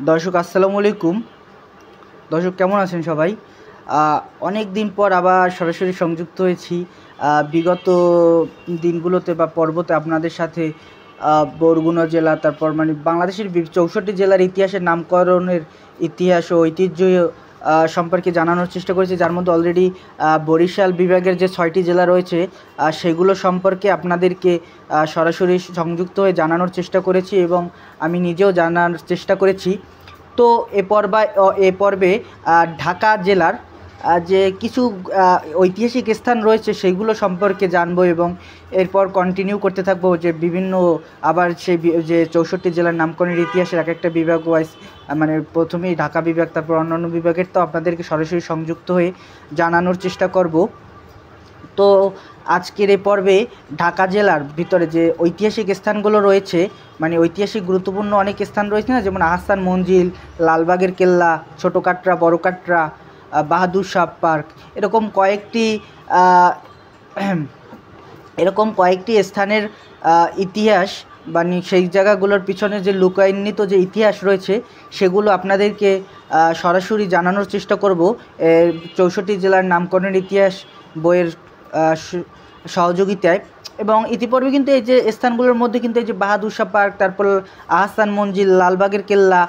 দর্শক আসসালামু আলাইকুম। দর্শক কেমন আছেন সবাই? অনেক দিন পর আবার সরাসরি সংযুক্ত হয়েছি। বিগত দিনগুলোতে বা পর্বতে আপনাদের সাথে বরগুনা জেলা, তারপর মানে বাংলাদেশের 64 জেলার ইতিহাসের নামকরণের ইতিহাস ও ঐতিহ্য সম্পর্কে জানানোর চেষ্টা করেছি, যার মধ্যে অলরেডি বরিশাল বিভাগের যে 6টি জেলা রয়েছে সেগুলো সম্পর্কে আপনাদেরকে সরাসরি সংযুক্ত হয়ে জানানোর চেষ্টা করেছি এবং আমি নিজেও জানার চেষ্টা করেছি। তো এ পর্বে ঢাকা জেলার যে কিছু ঐতিহাসিক স্থান রয়েছে সেইগুলো সম্পর্কে জানবো এবং এরপর কন্টিনিউ করতে থাকবো যে বিভিন্ন আবার সেই যে 64 জেলার নামকরণের ইতিহাসের এক একটা বিভাগ ওয়াইজ, মানে প্রথমেই ঢাকা বিভাগ, তারপর অন্যান্য বিভাগের তো আপনাদেরকে সরাসরি সংযুক্ত হয়ে জানানোর চেষ্টা করব। তো আজকের এই পর্বে ঢাকা জেলার ভিতরে যে ঐতিহাসিক স্থানগুলো রয়েছে, মানে ঐতিহাসিক গুরুত্বপূর্ণ অনেক স্থান রয়েছে না, যেমন আহসান মঞ্জিল, লালবাগের কেল্লা, ছোটো কাটরা, বড় কাটরা, বাহাদুর শাহ পার্ক, এরকম কয়েকটি স্থানের ইতিহাস, মানে সেই জায়গাগুলোর পিছনে যে লুকায়িত যে ইতিহাস রয়েছে সেগুলো আপনাদেরকে সরাসরি জানানোর চেষ্টা করব 64 জেলার নামকরণের ইতিহাস বইয়ের সহযোগিতায়। এবং ইতিপূর্বে কিন্তু এই যে স্থানগুলোর মধ্যে কিন্তু এই যে বাহাদুর শাহ পার্ক, তারপর আহসান মঞ্জিল, লালবাগের কেল্লা,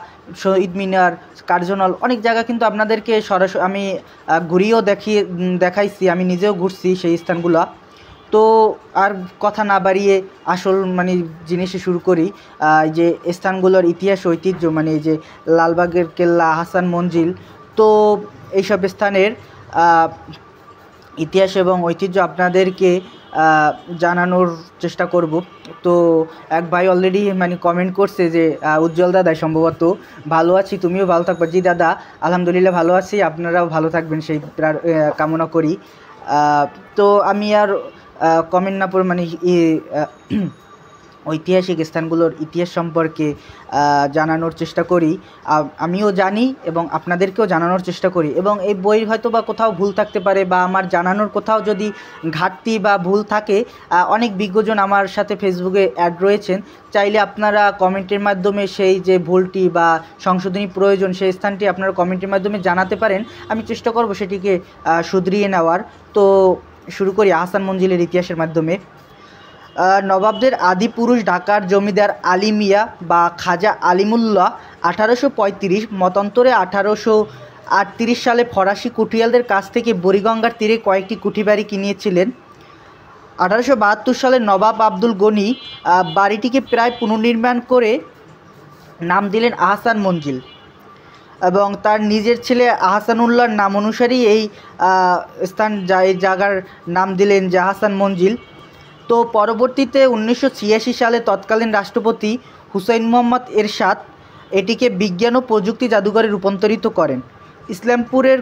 শহীদ মিনার, কার্জন হল, অনেক জায়গা কিন্তু আপনাদেরকে সরাসরি আমি ঘুরিয়েও দেখাইছি, আমি নিজেও ঘুরছি সেই স্থানগুলো। তো আর কথা না বাড়িয়ে আসল মানে জিনিসে শুরু করি। যে স্থানগুলোর ইতিহাস ঐতিহ্য, মানে এই যে লালবাগের কেল্লা, আহসান মঞ্জিল, তো এইসব স্থানের ইতিহাস এবং ঐতিহ্য আপনাদেরকে জানানোর চেষ্টা করব। তো এক ভাই অলরেডি মানে কমেন্ট করছে যে উজ্জ্বল দাদা সম্ভবত, ভালো আছি, তুমিও ভালো থাকবে। জি দাদা, আলহামদুলিল্লাহ ভালো আছি, আপনারাও ভালো থাকবেন সেই কামনা করি। তো আমি আর কমেন্ট না পড়ে মানে ঐতিহাসিক স্থানগুলোর ইতিহাস সম্পর্কে জানানোর চেষ্টা করি। আমিও জানি এবং আপনাদেরকেও জানানোর চেষ্টা করি, এবং এই বই হয়তো বা কোথাও ভুল থাকতে পারে বা আমার জানানোর কোথাও যদি ঘাটতি বা ভুল থাকে, অনেক বিজ্ঞজন আমার সাথে ফেসবুকে অ্যাড রয়েছেন, চাইলে আপনারা কমেন্টের মাধ্যমে সেই যে ভুলটি বা সংশোধনী প্রয়োজন সেই স্থানটি আপনারা কমেন্টের মাধ্যমে জানাতে পারেন, আমি চেষ্টা করব সেটিকে শুধরিয়ে নেওয়ার। তো শুরু করি আহসান মঞ্জিলের ইতিহাসের মাধ্যমে। নবাবদের আদিপুরুষ ঢাকার জমিদার আলী মিয়া বা খাজা আলিমুল্লাহ 1835 মতান্তরে 1838 সালে ফরাসি কুঠিয়ালদের কাছ থেকে বুড়িগঙ্গার তীরে কয়েকটি কুঠিবাড়ি কিনিয়েছিলেন। 1872 সালে নবাব আব্দুল গনি বাড়িটিকে প্রায় পুনর্নির্মাণ করে নাম দিলেন আহসান মঞ্জিল, এবং তার নিজের ছেলে আহসানুল্লাহর নাম অনুসারেই এই জায়গার নাম দিলেন যে আহসান মঞ্জিল। তো পরবর্তীতে 1986 সালে তৎকালীন রাষ্ট্রপতি হুসাইন মোহাম্মদ এরশাদ এটিকে বিজ্ঞান ও প্রযুক্তি জাদুঘরে রূপান্তরিত করেন। ইসলামপুরের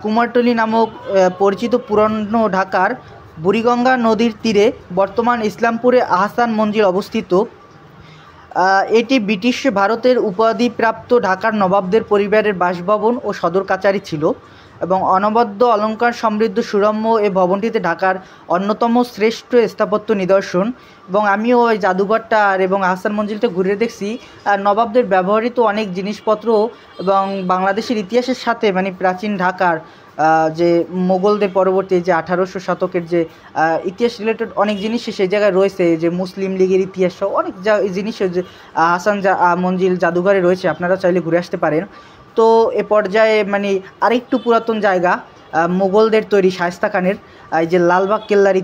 কুমারটুলি নামক পরিচিত পুরনো ঢাকার বুড়িগঙ্গা নদীর তীরে বর্তমান ইসলামপুরে আহসান মঞ্জিল অবস্থিত। এটি ব্রিটিশ ভারতের উপাধিপ্রাপ্ত ঢাকার নবাবদের পরিবারের বাসভবন ও সদর কাচারি ছিল, এবং অনবদ্য অলঙ্কার সমৃদ্ধ সুরম্য এই ভবনটিতে ঢাকার অন্যতম শ্রেষ্ঠ স্থাপত্য নিদর্শন। এবং আমিও ওই জাদুঘরটা এবং আহসান মঞ্জিলটা ঘুরে দেখছি, আর নবাবদের ব্যবহৃত অনেক জিনিসপত্র এবং বাংলাদেশের ইতিহাসের সাথে মানে প্রাচীন ঢাকার যে মোগলদের পরবর্তী যে 1800 শতকের যে ইতিহাস রিলেটেড অনেক জিনিসই সেই জায়গায় রয়েছে, যে মুসলিম লীগের ইতিহাস সহ অনেক জিনিস আহসান মঞ্জিল জাদুঘরে রয়েছে, আপনারা চাইলে ঘুরে আসতে পারেন। তো এ পর্যায়ে মানে আরেকটু পুরাতন জায়গা, মোগলদের তৈরি শায়েস্তা খানের এই যে লালবাগ কেল্লার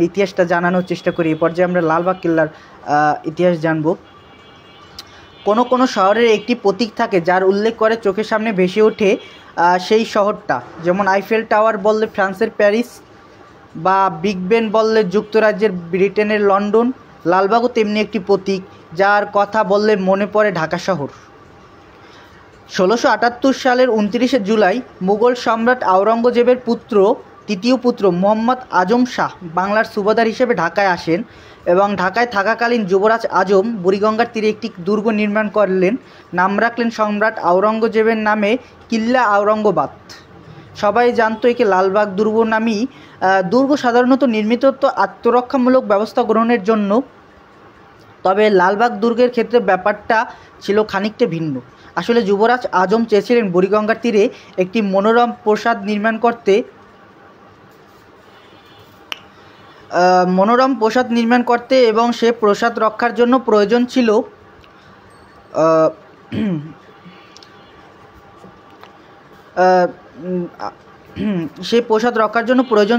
ইতিহাসটা জানানোর চেষ্টা করি। এ পর্যায়ে আমরা লালবাগ কেল্লার ইতিহাস জানব। কোনো শহরের একটি প্রতীক থাকে যার উল্লেখ করে চোখের সামনে ভেসে ওঠে সেই শহরটা, যেমন আইফেল টাওয়ার বললে ফ্রান্সের প্যারিস, বা বিগ বেন বললে যুক্তরাজ্যের ব্রিটেনের লন্ডন। লালবাগও তেমনি একটি প্রতীক যার কথা বললে মনে পড়ে ঢাকা শহর। 1678 সালের 29শে জুলাই মুঘল সম্রাট আওরঙ্গজেবের তৃতীয় পুত্র মোহাম্মদ আজম শাহ বাংলার সুবাদার হিসেবে ঢাকায় আসেন, এবং ঢাকায় থাকাকালীন যুবরাজ আজম বুড়িগঙ্গার তীরে একটি দুর্গ নির্মাণ করলেন, নাম রাখলেন সম্রাট আওরঙ্গজেবের নামে কিল্লা আওরঙ্গাবাদ। সবাই জানতো একে লালবাগ দুর্গ নামেই। দুর্গ সাধারণত নির্মিত হতো আত্মরক্ষামূলক ব্যবস্থা গ্রহণের জন্য, তবে লালবাগ দুর্গের ক্ষেত্রে ব্যাপারটা ছিল খানিকটা ভিন্ন। আসলে যুবরাজ আজম চেয়েছিলেন বুড়িগঙ্গার তীরে একটি মনোরম প্রাসাদ নির্মাণ করতে এবং সে প্রাসাদ রক্ষার জন্য প্রয়োজন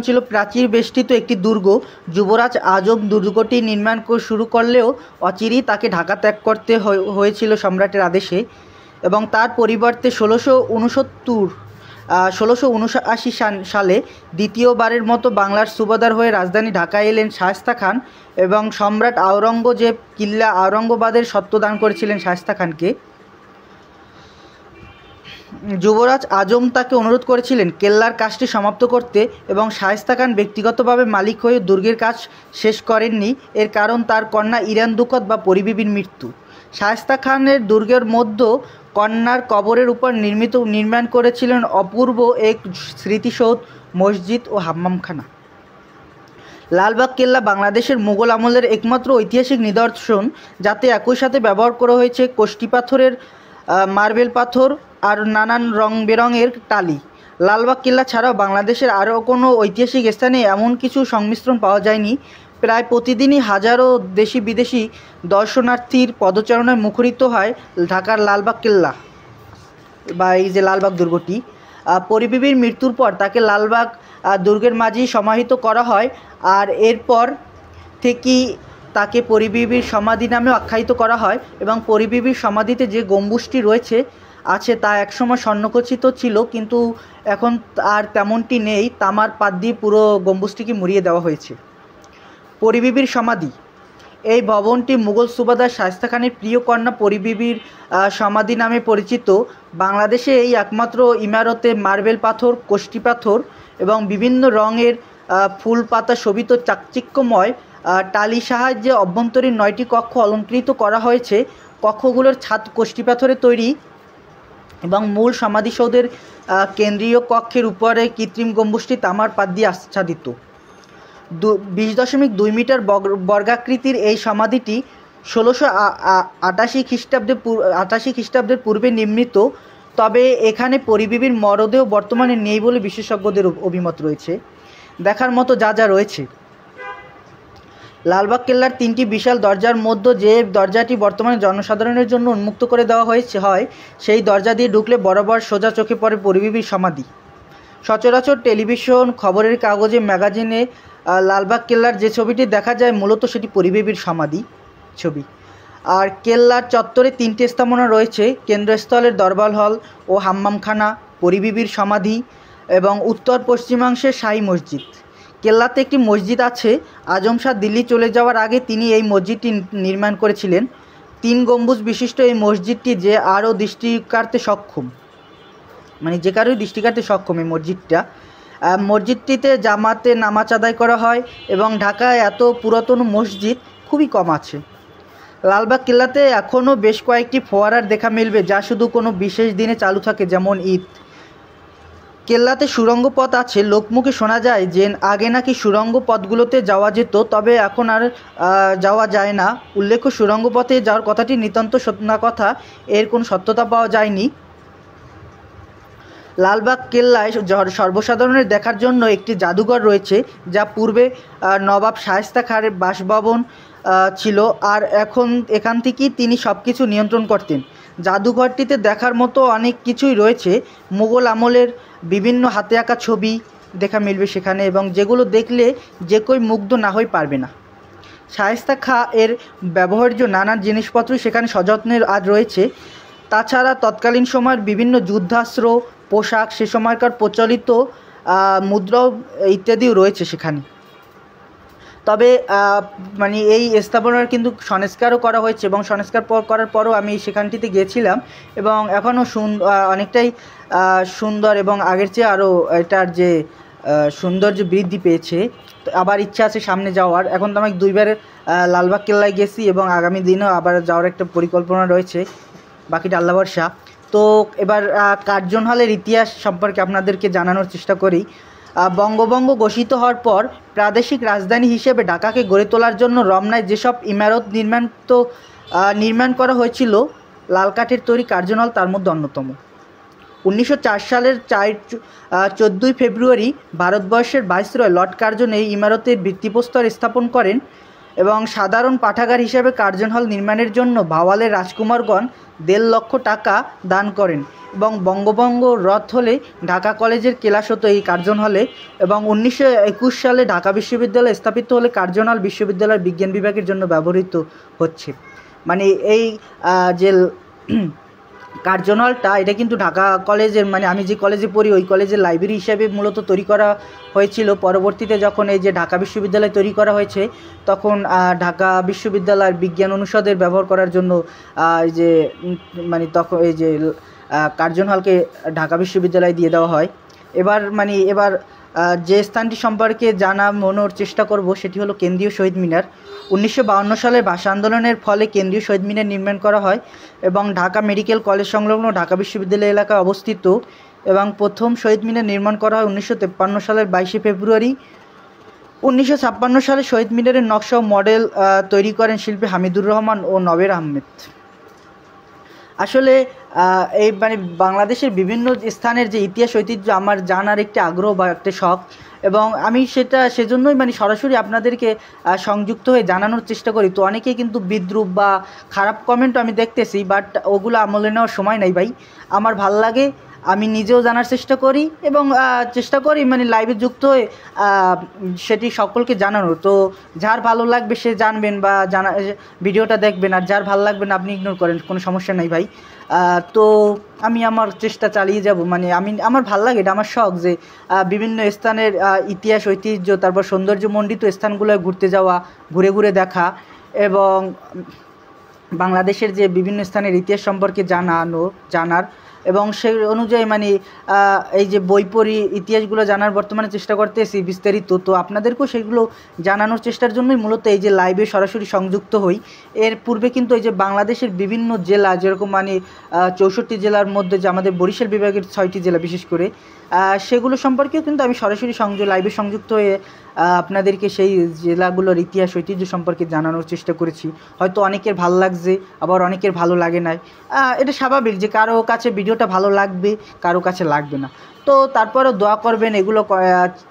ছিল প্রাচীর বেষ্টিত একটি দুর্গ। যুবরাজ আজম দুর্গটি নির্মাণ শুরু করলেও অচিরেই তাকে ঢাকা ত্যাগ করতে হয়েছিল সম্রাটের আদেশে, এবং তার পরিবর্তে 1679 সালে দ্বিতীয়বারের মতো বাংলার সুবাদার হয়ে রাজধানী ঢাকায় এলেন শায়েস্তা খান, এবং সম্রাট আওরঙ্গজেব কিল্লা আওরঙ্গাবাদের সত্ত্ব দান করেছিলেন শায়েস্তা খানকে। যুবরাজ আজম তাকে অনুরোধ করেছিলেন কেল্লার কাজটি সমাপ্ত করতে, এবং শায়েস্তা খান ব্যক্তিগতভাবে মালিক হয়ে দুর্গের কাজ শেষ করেননি। এর কারণ তার কন্যা ইরান দুকত বা পরিবিবির মৃত্যু। শায়েস্তা খানের দুর্গের মধ্যে কন্যার কবরের উপর নির্মাণ করেছিলেন অপূর্ব এক স্মৃতিসৌধ, মসজিদ ও হাম্মামখানা। লালবাগ কেল্লা বাংলাদেশের মুঘল আমলের একমাত্র ঐতিহাসিক নিদর্শন, যাতে একই সাথে ব্যবহার করা হয়েছে কোষ্টি পাথরের মার্বেল পাথর আর নানান রং বেরঙের টালি। লালবাগ কেল্লা ছাড়াও বাংলাদেশের আরও কোনো ঐতিহাসিক স্থানে এমন কিছু সংমিশ্রণ পাওয়া যায়নি। প্রায় প্রতিদিনই হাজারো দেশি বিদেশি দর্শনার্থীর পদচারণায় মুখরিত হয় ঢাকার লালবাগ কেল্লা বা এই যে লালবাগ দুর্গটি। পরিবিবির মৃত্যুর পর তাকে লালবাগ দুর্গের মাঝেই সমাহিত করা হয়, আর এরপর থেকেই তাকে পরিবিবির সমাধি নামেও আখ্যায়িত করা হয়। এবং পরিবিবির সমাধিতে যে গম্বুজটি আছে তা একসময় স্বর্ণখচিত ছিল, কিন্তু এখন আর তেমনটি নেই। তামার পাত দিয়ে পুরো গম্বুজটিকে মুড়িয়ে দেওয়া হয়েছে। পরিবিবির সমাধি, এই ভবনটি মুঘল সুবাদার শায়েস্তা খানের প্রিয় কন্যা পরিবিবির সমাধি নামে পরিচিত। বাংলাদেশে এই একমাত্র ইমারতে মার্বেল পাথর, কোষ্টি পাথর এবং বিভিন্ন রঙের ফুল পাতা শোভিত চাকচিক্যময় টালির সাহায্যে অভ্যন্তরীণ 9টি কক্ষ অলঙ্কৃত করা হয়েছে। কক্ষগুলোর ছাদ কোষ্টি পাথরে তৈরি, এবং মূল সমাধিসৌধের কেন্দ্রীয় কক্ষের উপরে কৃত্রিম গম্বুজটি তামার পাত দিয়ে আচ্ছাদিত। 20.2 মিটার বর্গাকৃতির এই সমাধিটি 1688 খ্রিস্টাব্দের পূর্বে নির্মিত। তবে এখানে পরিবিবির মরদেহ বর্তমানে নেই বলে বিশেষজ্ঞদের অভিমত রয়েছে। দেখার মতো যা যা রয়েছে, লালবাগ কেল্লার 3টি বিশাল দরজার মধ্যে যে দরজাটি বর্তমানে জনসাধারণের জন্য উন্মুক্ত করে দেওয়া হয়, সেই দরজা দিয়ে ঢুকলে বরাবর সোজা চোখে পড়ে পরিবিবির সমাধি। সচরাচর টেলিভিশন, খবরের কাগজে, ম্যাগাজিনে লালবাগ কেল্লার যে ছবিটি দেখা যায় মূলত সেটি পরিবিবির সমাধি ছবি। আর কেল্লার চত্বরে 3টি স্থাপনা রয়েছে: কেন্দ্রস্থলের দরবার হল ও হাম্মামখানা, পরিবিবির সমাধি এবং উত্তর পশ্চিমাংশে শাহী মসজিদ। কেল্লাতে একটি মসজিদ আছে। আজম শাহ দিল্লি চলে যাওয়ার আগে তিনি এই মসজিদটি নির্মাণ করেছিলেন। 3 গম্বুজ বিশিষ্ট এই মসজিদটি যে কারোই দৃষ্টি কাড়তে সক্ষম এই মসজিদটা। মসজিদটিতে জামাতে নামাজ আদায় করা হয়, এবং ঢাকায় এত পুরাতন মসজিদ খুবই কম আছে। লালবাগ কেল্লাতে এখনও বেশ কয়েকটি ফোয়ারার দেখা মিলবে, যা শুধু কোনো বিশেষ দিনে চালু থাকে, যেমন ঈদ। কেল্লাতে সুড়ঙ্গ পথ আছে। লোকমুখে শোনা যায় যে আগে নাকি সুড়ঙ্গ পথগুলোতে যাওয়া যেত, তবে এখন আর যাওয়া যায় না। উল্লেখ্য, সুড়ঙ্গ পথে যাওয়ার কথাটি নিতান্ত না কথা, এর কোনো সত্যতা পাওয়া যায়নি। লালবাগ কেল্লায় সর্বসাধারণের দেখার জন্য একটি জাদুঘর রয়েছে, যা পূর্বে নবাব শায়েস্তা খানের বাসভবন ছিল, আর এখান থেকেই তিনি সব কিছু নিয়ন্ত্রণ করতেন। জাদুঘরটিতে দেখার মতো অনেক কিছুই রয়েছে। মুঘল আমলের বিভিন্ন হাতে আঁকা ছবি দেখা মিলবে সেখানে, এবং যেগুলো দেখলে যে কেউ মুগ্ধ না হয়ে পারবে না। শায়েস্তা খাঁ এর ব্যবহার্য নানান জিনিসপত্রই সেখানে সযত্নে আজ রয়েছে। তাছাড়া তৎকালীন সময়ের বিভিন্ন যুদ্ধাস্ত্র, পোশাক, সে সময়কার প্রচলিত মুদ্রা ইত্যাদিও রয়েছে সেখানে। তবে এই স্থাপনার কিন্তু সংস্কারও করা হয়েছে, এবং সংস্কার করার পরও আমি সেখানটিতে গিয়েছিলাম, এবং এখনও অনেকটাই সুন্দর, এবং আগের চেয়ে আরও এটার যে সৌন্দর্য বৃদ্ধি পেয়েছে। আবার ইচ্ছা আছে সামনে যাওয়ার। এখন তো আমি 2বার লালবাগ কেল্লায় গেছি, এবং আগামী দিনেও আবার যাওয়ার একটা পরিকল্পনা রয়েছে, বাকিটা আল্লাহ ভরসা। তো এবার কার্জন হলের ইতিহাস সম্পর্কে আপনাদেরকে জানানোর চেষ্টা করি। বঙ্গভঙ্গ ঘোষিত হওয়ার পর প্রাদেশিক রাজধানী হিসেবে ঢাকাকে গড়ে তোলার জন্য রমনায় যেসব ইমারত নির্মাণ করা হয়েছিল লাল কাঠের তৈরি কার্জন হল তার মধ্যে অন্যতম। 1904 সালের 14 ফেব্রুয়ারি ভারতবর্ষের ভাইসরয় লর্ড কার্জন এই ইমারতের ভিত্তিপ্রস্তর স্থাপন করেন এবং সাধারণ পাঠাগার হিসেবে কার্জন হল নির্মাণের জন্য ভাওয়ালের রাজকুমারগণ 1.5 লক্ষ টাকা দান করেন এবং বঙ্গভঙ্গ রদ হলে ঢাকা কলেজের ক্লাস হতো এই কার্জন হলে এবং 1921 সালে ঢাকা বিশ্ববিদ্যালয় স্থাপিত হলে কার্জন হল বিশ্ববিদ্যালয়ের বিজ্ঞান বিভাগের জন্য ব্যবহৃত হচ্ছে। মানে এই যে কার্জন হলটা এটা কিন্তু ঢাকা কলেজের, মানে আমি যে কলেজে পড়ি ওই কলেজের লাইব্রেরি হিসেবে মূলত তৈরি করা হয়েছিল। পরবর্তীতে যখন এই যে ঢাকা বিশ্ববিদ্যালয় তৈরি করা হয়েছে তখন ঢাকা বিশ্ববিদ্যালয়ের বিজ্ঞান অনুষদের ব্যবহার করার জন্য এই যে তখন এই যে কার্জন হলকে ঢাকা বিশ্ববিদ্যালয় দিয়ে দেওয়া হয়। এবার যে স্থানটি সম্পর্কে জানানোর চেষ্টা করব সেটি হলো কেন্দ্রীয় শহীদ মিনার। 1952 সালে ভাষা আন্দোলনের ফলে কেন্দ্রীয় শহীদ মিনার নির্মাণ করা হয় এবং ঢাকা মেডিকেল কলেজ সংলগ্ন ঢাকা বিশ্ববিদ্যালয় এলাকায় অবস্থিত এবং প্রথম শহীদ মিনার নির্মাণ করা হয় 1953 সালের 22 ফেব্রুয়ারি। 1956 সালে শহীদ মিনারের নকশা ও মডেল তৈরি করেন শিল্পী হামিদুর রহমান ও নবের আহমেদ। আসলে এই বাংলাদেশের বিভিন্ন স্থানের যে ইতিহাস ঐতিহ্য আমার জানার একটি আগ্রহ বা একটা শখ এবং আমি সেজন্যই সরাসরি আপনাদেরকে সংযুক্ত হয়ে জানানোর চেষ্টা করি। তো অনেকেই কিন্তু বিদ্রূপ বা খারাপ কমেন্ট আমি দেখতেছি, বাট ওগুলো আমলে নেওয়ার সময় নেই ভাই। আমার ভাল লাগে, আমি নিজেও জানার চেষ্টা করি এবং চেষ্টা করি লাইভে যুক্ত হয়ে সেটি সকলকে জানানোর। তো যার ভালো লাগবে সে জানবেন বা ভিডিওটা দেখবেন, আর যার ভালো লাগবে না আপনি ইগনোর করেন, কোনো সমস্যা নেই ভাই। তো আমি আমার চেষ্টা চালিয়ে যাব। আমার ভালো লাগে, এটা আমার শখ যে বিভিন্ন স্থানের ইতিহাস ঐতিহ্য তারপর সৌন্দর্যমণ্ডিত স্থানগুলো ঘুরতে যাওয়া, ঘুরে ঘুরে দেখা এবং বাংলাদেশের যে বিভিন্ন স্থানের ইতিহাস সম্পর্কে জানার এবং সেই অনুযায়ী এই যে বই পড়ি ইতিহাসগুলো জানার বর্তমানে চেষ্টা করতেছি বিস্তারিত। তো আপনাদেরকেও সেগুলো জানানোর চেষ্টার জন্যই মূলত এই যে লাইভে সরাসরি সংযুক্ত হই। এর পূর্বে কিন্তু এই যে বাংলাদেশের বিভিন্ন জেলা, যেরকম 64 জেলার মধ্যে যে আমাদের বরিশাল বিভাগের 6টি জেলা বিশেষ করে, সেগুলো সম্পর্কেও কিন্তু আমি সরাসরি লাইভে সংযুক্ত হয়ে আপনাদেরকে সেই জেলাগুলোর ইতিহাস ঐতিহ্য সম্পর্কে জানানোর চেষ্টা করেছি। হয়তো অনেকের ভালো লাগছে, আবার অনেকের ভালো লাগে না। এটা স্বাভাবিক যে কারো কাছে ভিডিওটা ভালো লাগবে, কারো কাছে লাগবে না। তো তারপরেও দোয়া করবেন, এগুলো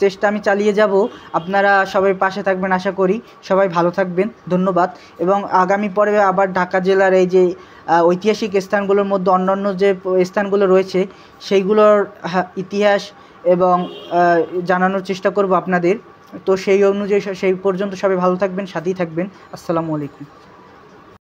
চেষ্টা আমি চালিয়ে যাব। আপনারা সবাই পাশে থাকবেন, আশা করি সবাই ভালো থাকবেন। ধন্যবাদ। এবং আগামী পর্বে আবার ঢাকা জেলার এই যে ঐতিহাসিক স্থানগুলোর মধ্যে অন্যান্য যে স্থানগুলো রয়েছে সেইগুলোর ইতিহাস এবং জানানোর চেষ্টা করব আপনাদের। তো সেই অনুযায়ী সেই পর্যন্ত সবাই ভালো থাকবেন, সাথেই থাকবেন। আসসালামু আলাইকুম।